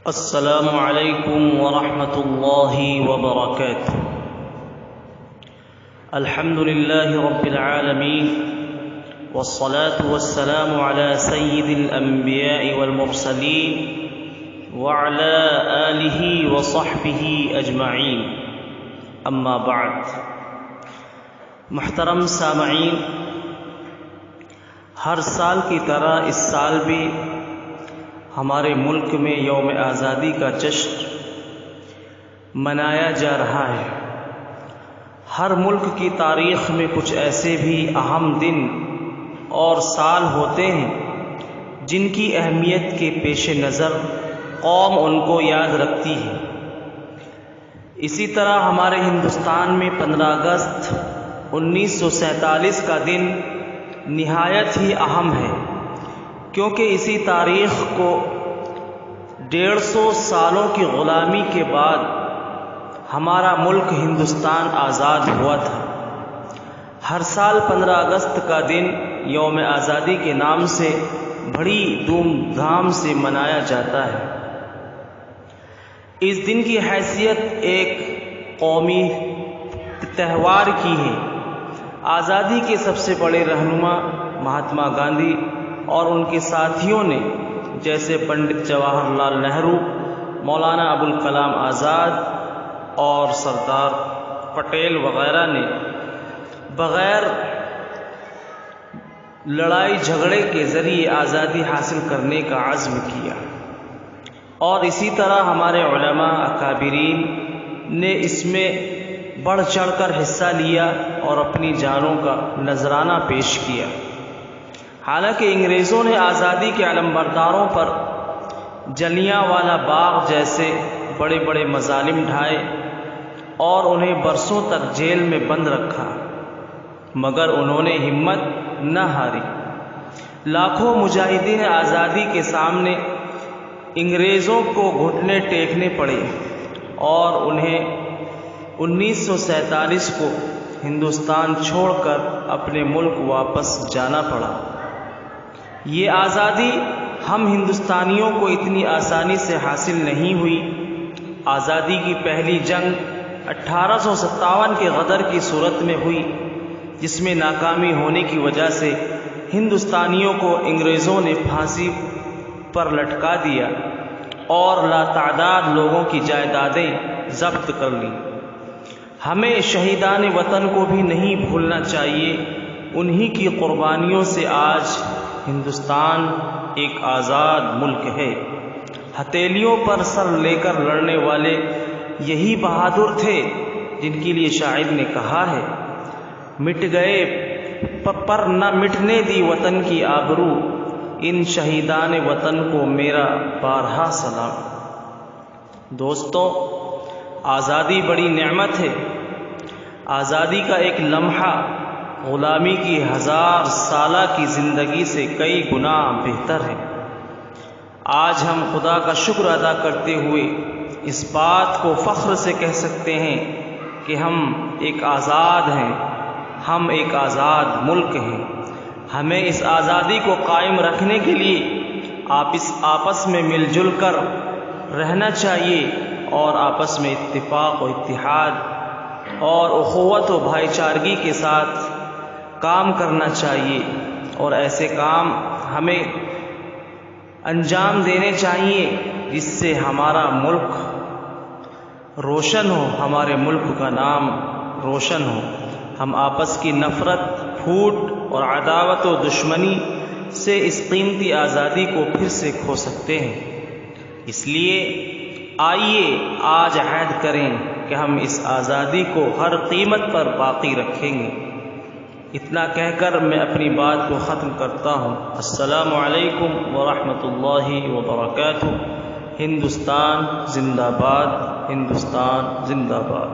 السلام علیکم ورحمۃ اللہ وبرکاتہ۔ الحمد للہ رب العالمین والصلاة والسلام على سید الانبیاء والمرسلین وعلى آلہ وصحبہ اجمعین، اما بعد۔ محترم سامعین، ہر سال کی طرح اس سال بھی ہمارے ملک میں یوم آزادی کا جشن منایا جا رہا ہے۔ ہر ملک کی تاریخ میں کچھ ایسے بھی اہم دن اور سال ہوتے ہیں جن کی اہمیت کے پیش نظر قوم ان کو یاد رکھتی ہے۔ اسی طرح ہمارے ہندوستان میں 15 اگست 1947 کا دن نہایت ہی اہم ہے، کیونکہ اسی تاریخ کو 150 سالوں کی غلامی کے بعد ہمارا ملک ہندوستان آزاد ہوا تھا۔ ہر سال 15 اگست کا دن یوم آزادی کے نام سے بڑی دھوم دھام سے منایا جاتا ہے۔ اس دن کی حیثیت ایک قومی تہوار کی ہے۔ آزادی کے سب سے بڑے رہنما مہاتما گاندھی اور ان کے ساتھیوں نے، جیسے پنڈت جواہر لال نہرو، مولانا ابوالکلام آزاد اور سردار پٹیل وغیرہ نے بغیر لڑائی جھگڑے کے ذریعے آزادی حاصل کرنے کا عزم کیا، اور اسی طرح ہمارے علماء اکابرین نے اس میں بڑھ چڑھ کر حصہ لیا اور اپنی جانوں کا نذرانہ پیش کیا۔ حالانکہ انگریزوں نے آزادی کے علمبرداروں پر جلیانوالہ باغ جیسے بڑے بڑے مظالم ڈھائے اور انہیں برسوں تک جیل میں بند رکھا، مگر انہوں نے ہمت نہ ہاری۔ لاکھوں مجاہدین آزادی کے سامنے انگریزوں کو گھٹنے ٹیکنے پڑے اور انہیں 1947 کو ہندوستان چھوڑ کر اپنے ملک واپس جانا پڑا۔ یہ آزادی ہم ہندوستانیوں کو اتنی آسانی سے حاصل نہیں ہوئی۔ آزادی کی پہلی جنگ 1857 کے غدر کی صورت میں ہوئی، جس میں ناکامی ہونے کی وجہ سے ہندوستانیوں کو انگریزوں نے پھانسی پر لٹکا دیا اور لاتعداد لوگوں کی جائیدادیں ضبط کر لیں۔ ہمیں شہیدان وطن کو بھی نہیں بھولنا چاہیے۔ انہی کی قربانیوں سے آج ہندوستان ایک آزاد ملک ہے۔ ہتھیلیوں پر سر لے کر لڑنے والے یہی بہادر تھے جن کے لیے شاعر نے کہا ہے، مٹ گئے پر نہ مٹنے دی وطن کی آبرو، ان شہیدان وطن کو میرا بارہا سلام۔ دوستو، آزادی بڑی نعمت ہے۔ آزادی کا ایک لمحہ غلامی کی 1000 سالہ کی زندگی سے کئی گنا بہتر ہے۔ آج ہم خدا کا شکر ادا کرتے ہوئے اس بات کو فخر سے کہہ سکتے ہیں کہ ہم ایک آزاد ہیں، ہم ایک آزاد ملک ہیں۔ ہمیں اس آزادی کو قائم رکھنے کے لیے آپس میں مل جل کر رہنا چاہیے اور آپس میں اتفاق و اتحاد اور اخوت و بھائی چارگی کے ساتھ کام کرنا چاہیے، اور ایسے کام ہمیں انجام دینے چاہیے جس سے ہمارا ملک روشن ہو، ہمارے ملک کا نام روشن ہو۔ ہم آپس کی نفرت، پھوٹ اور عداوت و دشمنی سے اس قیمتی آزادی کو پھر سے کھو سکتے ہیں۔ اس لیے آئیے آج عہد کریں کہ ہم اس آزادی کو ہر قیمت پر باقی رکھیں گے۔ اتنا کہہ کر میں اپنی بات کو ختم کرتا ہوں۔ السلام علیکم ورحمۃ اللہ وبرکاتہ۔ ہندوستان زندہ باد، ہندوستان زندہ باد۔